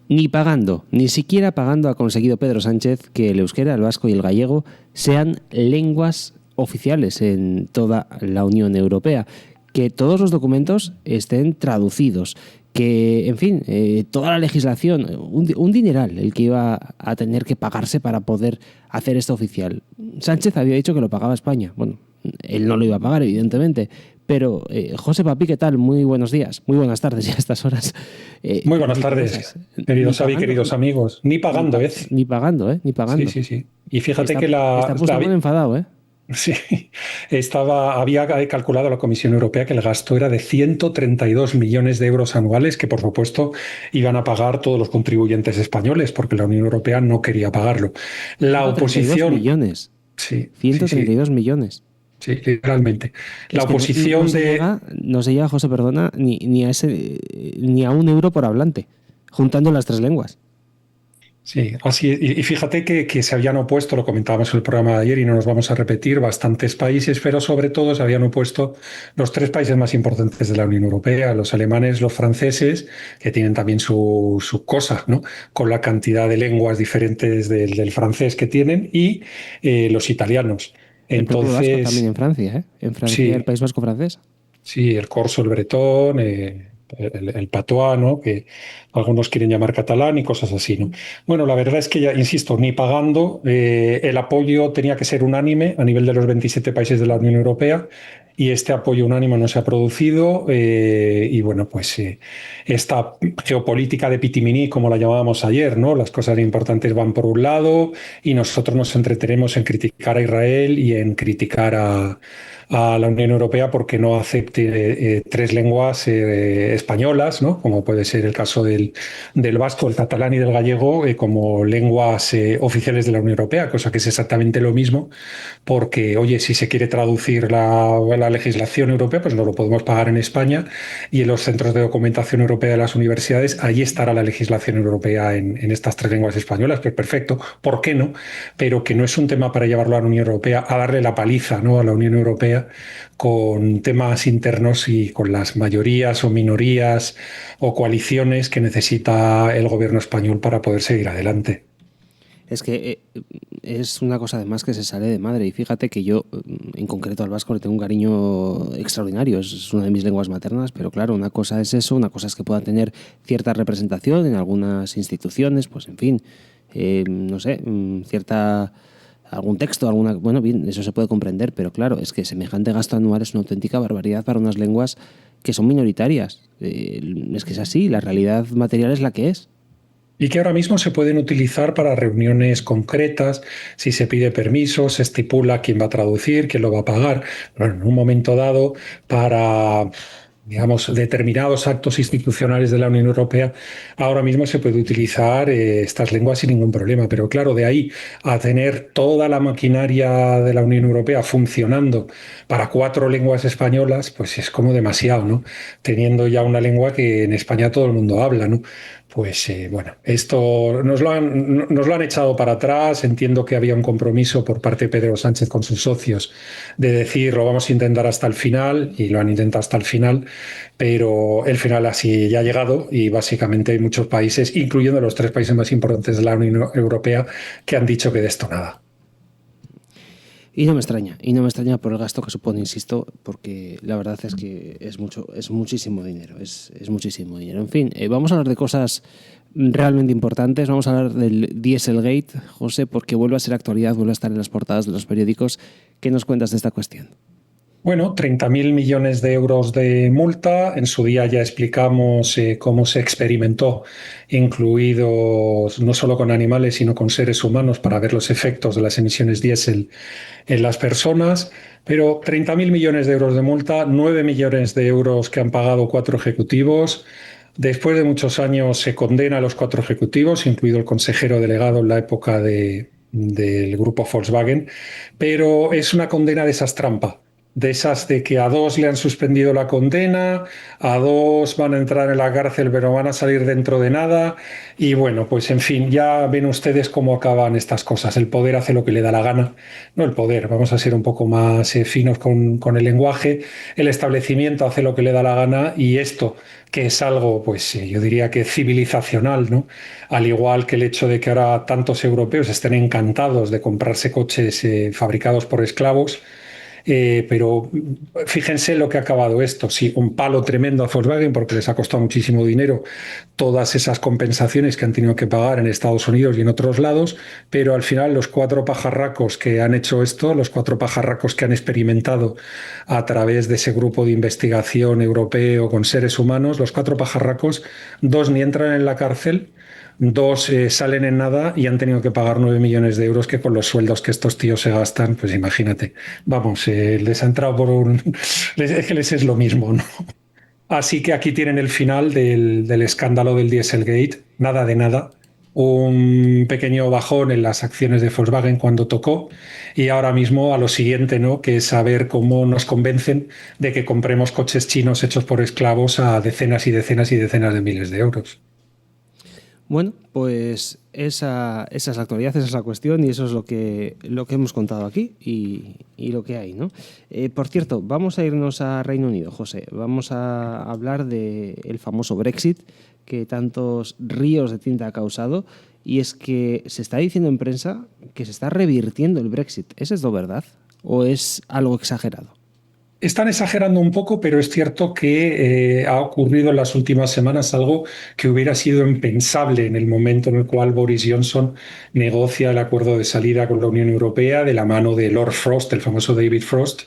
Ni pagando, ni siquiera pagando ha conseguido Pedro Sánchez que el euskera, el vasco y el gallego sean lenguas oficiales en toda la Unión Europea, que todos los documentos estén traducidos, que, en fin, toda la legislación, un dineral el que iba a tener que pagarse para poder hacer esto oficial. Sánchez había dicho que lo pagaba España. Bueno, él no lo iba a pagar, evidentemente, pero José Papi, ¿qué tal? Muy buenos días, muy buenas tardes ya a estas horas. Muy buenas tardes, queridos Xavi, queridos amigos. Ni pagando, ¿eh? Ni pagando, ni Sí, pagando. sí, sí. Y fíjate Está, que está puesto muy enfadado, ¿eh? sí, había calculado la Comisión Europea que el gasto era de 132 millones de euros anuales, que por supuesto iban a pagar todos los contribuyentes españoles, porque la Unión Europea no quería pagarlo. La 132 oposición, millones. sí, sí, sí, 132 millones. sí, literalmente. La Es que oposición no se llega, José, perdona, ni a un euro por hablante, juntando las tres lenguas. Sí, así, y fíjate que se habían opuesto, lo comentábamos en el programa de ayer y no nos vamos a repetir, bastantes países, pero sobre todo se habían opuesto los tres países más importantes de la Unión Europea, los alemanes, los franceses, que tienen también su cosa, ¿no? Con la cantidad de lenguas diferentes del francés que tienen, y los italianos. El propio vasco también Entonces, en Francia, ¿eh? En Francia, el sí, País Vasco francés. sí, el corso, el bretón, el patois, ¿no? Que algunos quieren llamar catalán y cosas así, ¿no? Bueno, la verdad es que ya, insisto, ni pagando, el apoyo tenía que ser unánime a nivel de los 27 países de la Unión Europea, y este apoyo unánime no se ha producido, y bueno, pues esta geopolítica de pitiminí, como la llamábamos ayer, ¿no? Las cosas importantes van por un lado y nosotros nos entretenemos en criticar a Israel y en criticar a la Unión Europea porque no acepte tres lenguas españolas, ¿no? Como puede ser el caso del vasco, el catalán y del gallego, como lenguas oficiales de la Unión Europea, cosa que es exactamente lo mismo, porque, oye, si se quiere traducir la legislación europea, pues no lo podemos pagar en España, y en los centros de documentación europea de las universidades, allí estará la legislación europea en estas tres lenguas españolas, que es perfecto, ¿por qué no? Pero que no es un tema para llevarlo a la Unión Europea, a darle la paliza, ¿no? A la Unión Europea con temas internos y con las mayorías o minorías o coaliciones que necesita el gobierno español para poder seguir adelante. Es que es una cosa además que se sale de madre. Y fíjate que yo, en concreto al vasco, le tengo un cariño extraordinario. Es una de mis lenguas maternas, pero claro, una cosa es eso, una cosa es que pueda tener cierta representación en algunas instituciones, pues en fin, no sé, algún texto, bueno, bien, eso se puede comprender, pero claro, es que semejante gasto anual es una auténtica barbaridad para unas lenguas que son minoritarias. Es que es así, la realidad material es la que es. Y que ahora mismo se pueden utilizar para reuniones concretas, si se pide permiso, se estipula quién va a traducir, quién lo va a pagar, pero en un momento dado, para, digamos, determinados actos institucionales de la Unión Europea, ahora mismo se puede utilizar estas lenguas sin ningún problema. Pero claro, de ahí a tener toda la maquinaria de la Unión Europea funcionando para cuatro lenguas españolas, pues es como demasiado, ¿no? Teniendo ya una lengua que en España todo el mundo habla, ¿no? Pues bueno, esto nos lo han echado para atrás. Entiendo que había un compromiso por parte de Pedro Sánchez con sus socios de decir lo vamos a intentar hasta el final, y lo han intentado hasta el final, pero el final así ya ha llegado, y básicamente hay muchos países, incluyendo los tres países más importantes de la Unión Europea, que han dicho que de esto nada. Y no me extraña por el gasto que supone, insisto, porque la verdad es que es muchísimo dinero, es muchísimo dinero. En fin, vamos a hablar de cosas realmente importantes, vamos a hablar del Dieselgate, José, porque vuelve a ser actualidad, vuelve a estar en las portadas de los periódicos. ¿Qué nos cuentas de esta cuestión? Bueno, 30.000 millones de euros de multa. En su día ya explicamos cómo se experimentó, incluidos no solo con animales, sino con seres humanos, para ver los efectos de las emisiones diésel en las personas. Pero 30.000 millones de euros de multa, 9 millones de euros que han pagado cuatro ejecutivos. Después de muchos años se condena a los cuatro ejecutivos, incluido el consejero delegado en la época del grupo Volkswagen, pero es una condena de esas trampas. de esas de que a dos le han suspendido la condena, a dos van a entrar en la cárcel pero van a salir dentro de nada. Y bueno, pues en fin, ya ven ustedes cómo acaban estas cosas. El poder hace lo que le da la gana. No el poder, vamos a ser un poco más finos con el lenguaje. El establecimiento hace lo que le da la gana y esto, que es algo, pues yo diría que civilizacional, ¿no? Al igual que el hecho de que ahora tantos europeos estén encantados de comprarse coches fabricados por esclavos. Pero fíjense lo que ha acabado esto. Sí, un palo tremendo a Volkswagen porque les ha costado muchísimo dinero todas esas compensaciones que han tenido que pagar en Estados Unidos y en otros lados, pero al final los cuatro pajarracos que han hecho esto, los cuatro pajarracos que han experimentado a través de ese grupo de investigación europeo con seres humanos, los cuatro pajarracos, dos ni entran en la cárcel. Dos salen en nada y han tenido que pagar 9 millones de euros que con los sueldos que estos tíos se gastan, pues imagínate. Vamos, les ha entrado por un... Es que les es lo mismo, ¿no? Así que aquí tienen el final del escándalo del Dieselgate. Nada de nada. Un pequeño bajón en las acciones de Volkswagen cuando tocó y ahora mismo a lo siguiente, ¿no? Que es saber cómo nos convencen de que compremos coches chinos hechos por esclavos a decenas y decenas y decenas de miles de euros. Bueno, pues esa es la actualidad, esa es la cuestión y eso es lo que hemos contado aquí y lo que hay, ¿no? Por cierto, vamos a irnos a Reino Unido, José. Vamos a hablar del famoso Brexit que tantos ríos de tinta ha causado y es que se está diciendo en prensa que se está revirtiendo el Brexit. ¿Es esto verdad o es algo exagerado? Están exagerando un poco, pero es cierto que ha ocurrido en las últimas semanas algo que hubiera sido impensable en el momento en el cual Boris Johnson negocia el acuerdo de salida con la Unión Europea de la mano de Lord Frost, el famoso David Frost,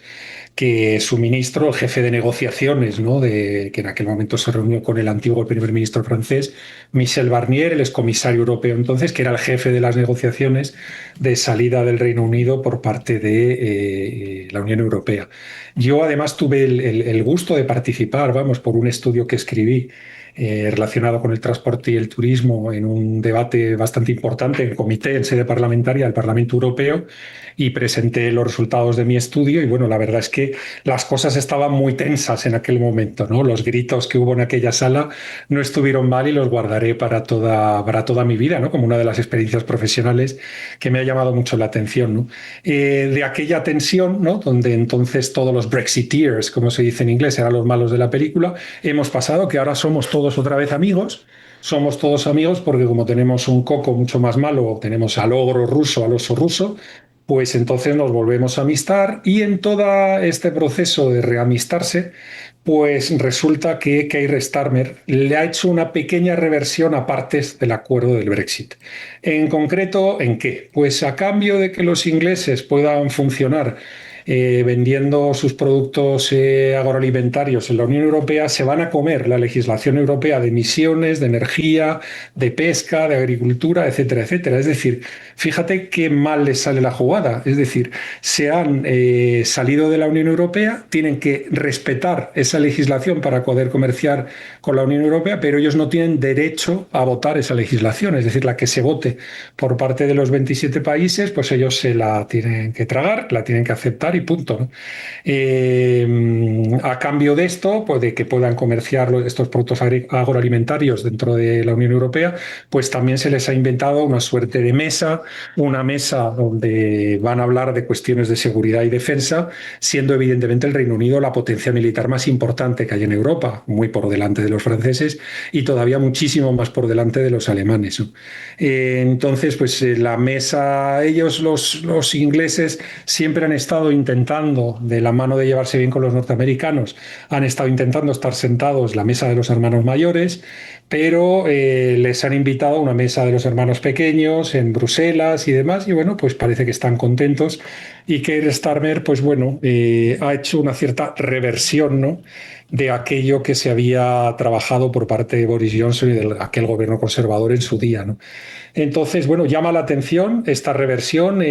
que su ministro, el jefe de negociaciones, ¿no? Que en aquel momento se reunió con el antiguo primer ministro francés, Michel Barnier, el excomisario europeo entonces, que era el jefe de las negociaciones de salida del Reino Unido por parte de la Unión Europea. Yo además tuve el gusto de participar, vamos, por un estudio que escribí relacionado con el transporte y el turismo en un debate bastante importante en comité, en sede parlamentaria del Parlamento Europeo, y presenté los resultados de mi estudio y bueno, la verdad es que las cosas estaban muy tensas en aquel momento, ¿no? Los gritos que hubo en aquella sala no estuvieron mal y los guardaré para toda mi vida, ¿no? Como una de las experiencias profesionales que me ha llamado mucho la atención, ¿no? De aquella tensión, ¿no? Donde entonces todos los Brexiteers, como se dice en inglés, eran los malos de la película, hemos pasado que ahora somos todos otra vez amigos. Somos todos amigos porque como tenemos un coco mucho más malo, tenemos al ogro ruso, al oso ruso, pues entonces nos volvemos a amistar y en todo este proceso de reamistarse, pues resulta que Keir Starmer le ha hecho una pequeña reversión a partes del acuerdo del Brexit. En concreto, ¿en qué? Pues a cambio de que los ingleses puedan funcionar vendiendo sus productos agroalimentarios en la Unión Europea, se van a comer la legislación europea de emisiones, de energía, de pesca, de agricultura, etcétera, etcétera. Es decir, fíjate qué mal les sale la jugada. Es decir, se han salido de la Unión Europea, tienen que respetar esa legislación para poder comerciar con la Unión Europea, pero ellos no tienen derecho a votar esa legislación. Es decir, la que se vote por parte de los 27 países, pues ellos se la tienen que tragar, la tienen que aceptar y punto, ¿no? A cambio de esto, pues de que puedan comerciar estos productos agroalimentarios dentro de la Unión Europea, pues también se les ha inventado una suerte de mesa, una mesa donde van a hablar de cuestiones de seguridad y defensa, siendo evidentemente el Reino Unido la potencia militar más importante que hay en Europa, muy por delante de los franceses y todavía muchísimo más por delante de los alemanes, ¿no? Entonces, pues la mesa, ellos, los ingleses, siempre han estado intentando, de la mano de llevarse bien con los norteamericanos, han estado intentando estar sentados en la mesa de los hermanos mayores, pero les han invitado a una mesa de los hermanos pequeños en Bruselas y demás, y bueno, pues parece que están contentos. Y Keir Starmer, pues bueno, ha hecho una cierta reversión, ¿no?, de aquello que se había trabajado por parte de Boris Johnson y de aquel gobierno conservador en su día, ¿no? Entonces, bueno, llama la atención esta reversión.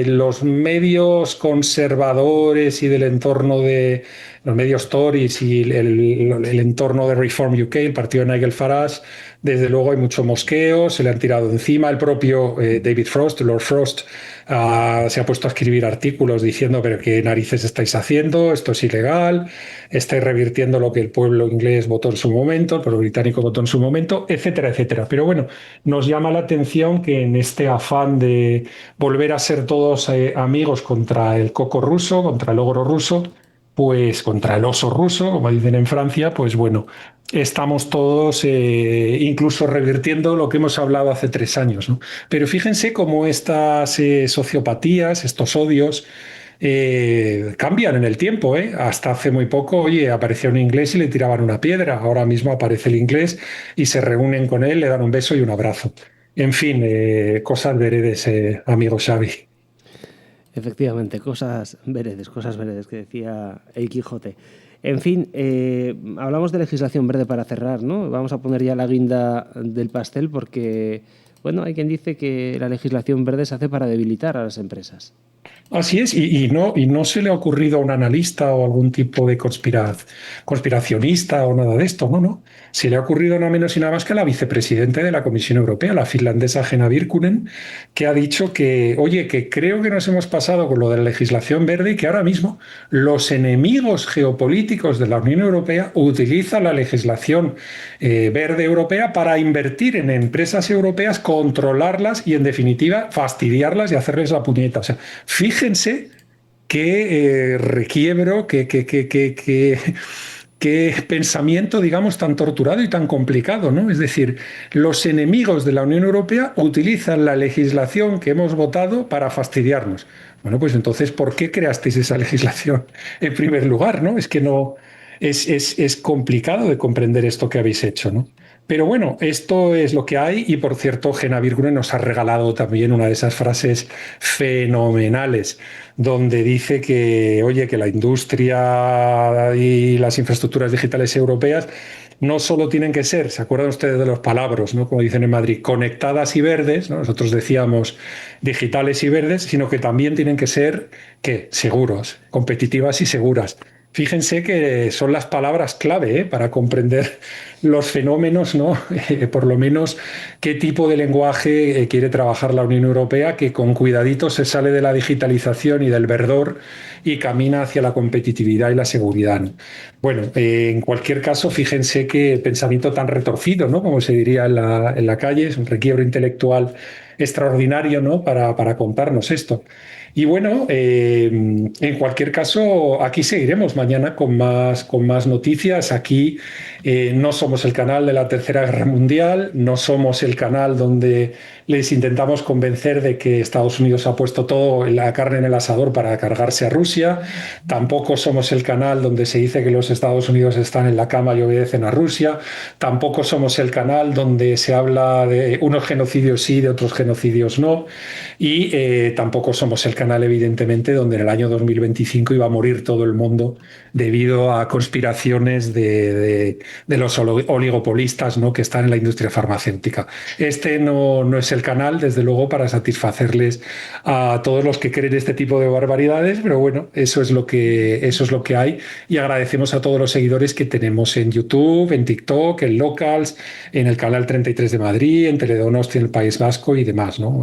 Los medios conservadores y del entorno de los medios Tories y el entorno de Reform UK, el partido de Nigel Farage, desde luego hay mucho mosqueo, se le han tirado encima. El propio David Frost, Lord Frost, se ha puesto a escribir artículos diciendo, pero qué narices estáis haciendo, esto es ilegal, estáis revirtiendo lo que el pueblo inglés votó en su momento, el pueblo británico votó en su momento, etcétera, etcétera. Pero bueno, nos llama la atención que en este afán de volver a ser todos amigos contra el coco ruso, contra el ogro ruso, pues contra el oso ruso, como dicen en Francia, pues bueno, estamos todos incluso revirtiendo lo que hemos hablado hace 3 años, ¿no? Pero fíjense cómo estas sociopatías, estos odios, cambian en el tiempo, ¿eh? Hasta hace muy poco, oye, aparecía un inglés y le tiraban una piedra. Ahora mismo aparece el inglés y se reúnen con él, le dan un beso y un abrazo. En fin, cosas veredes, amigo Xavi. Efectivamente, cosas veredes que decía el Quijote. En fin, hablamos de legislación verde para cerrar, ¿no? Vamos a poner ya la guinda del pastel porque, bueno, hay quien dice que la legislación verde se hace para debilitar a las empresas. Así es, y no se le ha ocurrido a un analista o algún tipo de conspiracionista o nada de esto, no, no. Se le ha ocurrido nada menos y nada más que a la vicepresidenta de la Comisión Europea, la finlandesa Hanna Virkkunen, que ha dicho que, oye, que creo que nos hemos pasado con lo de la legislación verde y que ahora mismo los enemigos geopolíticos de la Unión Europea utilizan la legislación verde europea para invertir en empresas europeas, controlarlas y, en definitiva, fastidiarlas y hacerles la puñeta. O sea, fíjense qué requiebro, qué pensamiento, digamos, tan torturado y tan complicado, ¿no? Es decir, los enemigos de la Unión Europea utilizan la legislación que hemos votado para fastidiarnos. Bueno, pues entonces, ¿por qué creasteis esa legislación en primer lugar, ¿no? Es que no es complicado de comprender esto que habéis hecho, ¿no? Pero bueno, esto es lo que hay y por cierto, Gena Virgüen nos ha regalado también una de esas frases fenomenales donde dice que, oye, que la industria y las infraestructuras digitales europeas no solo tienen que ser, ¿se acuerdan ustedes de los palabras, ¿no? Como dicen en Madrid, conectadas y verdes, ¿no? Nosotros decíamos digitales y verdes, sino que también tienen que ser, ¿qué? Seguros, competitivas y seguras. Fíjense que son las palabras clave para comprender los fenómenos, ¿no? Por lo menos qué tipo de lenguaje quiere trabajar la Unión Europea, que con cuidadito se sale de la digitalización y del verdor y camina hacia la competitividad y la seguridad, ¿no? Bueno, en cualquier caso, fíjense qué pensamiento tan retorcido, ¿no? Como se diría en la calle, es un requiebro intelectual extraordinario, ¿no? Para contarnos esto. Y bueno, en cualquier caso, aquí seguiremos mañana con más noticias. Aquí no somos el canal de la Tercera Guerra Mundial, no somos el canal donde les intentamos convencer de que Estados Unidos ha puesto todo la carne en el asador para cargarse a Rusia. Tampoco somos el canal donde se dice que los Estados Unidos están en la cama y obedecen a Rusia. Tampoco somos el canal donde se habla de unos genocidios sí, de otros genocidios no. Y tampoco somos el canal, evidentemente, donde en el año 2025 iba a morir todo el mundo debido a conspiraciones de los oligopolistas, ¿no? Que están en la industria farmacéutica. Este no es el canal, desde luego, para satisfacerles a todos los que creen este tipo de barbaridades, pero bueno, eso es lo que hay. Y agradecemos a todos los seguidores que tenemos en YouTube, en TikTok, en Locals, en el canal 33 de Madrid, en Teledonosti, en el País Vasco y demás, ¿no?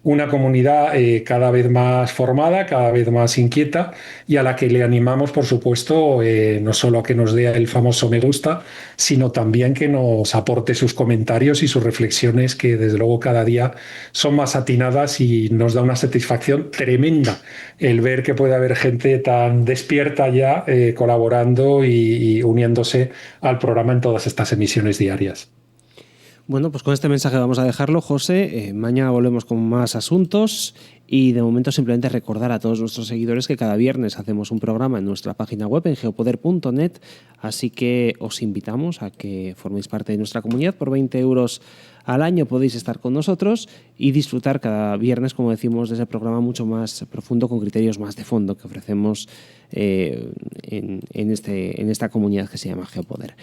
Una comunidad cada vez más formada, cada vez más inquieta y a la que le animamos, por supuesto, no solo a que nos dé el famoso me gusta, sino también que nos aporte sus comentarios y sus reflexiones, que desde luego cada día son más atinadas y nos da una satisfacción tremenda el ver que puede haber gente tan despierta ya colaborando y uniéndose al programa en todas estas emisiones diarias. Bueno, pues con este mensaje vamos a dejarlo, José. Mañana volvemos con más asuntos y de momento simplemente recordar a todos nuestros seguidores que cada viernes hacemos un programa en nuestra página web en geopoder.net, así que os invitamos a que forméis parte de nuestra comunidad. Por 20 euros al año podéis estar con nosotros y disfrutar cada viernes, como decimos, de ese programa mucho más profundo, con criterios más de fondo que ofrecemos en esta comunidad que se llama Geopoder.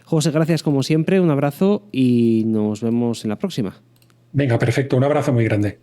José, gracias como siempre, un abrazo y nos vemos en la próxima. Venga, perfecto, un abrazo muy grande.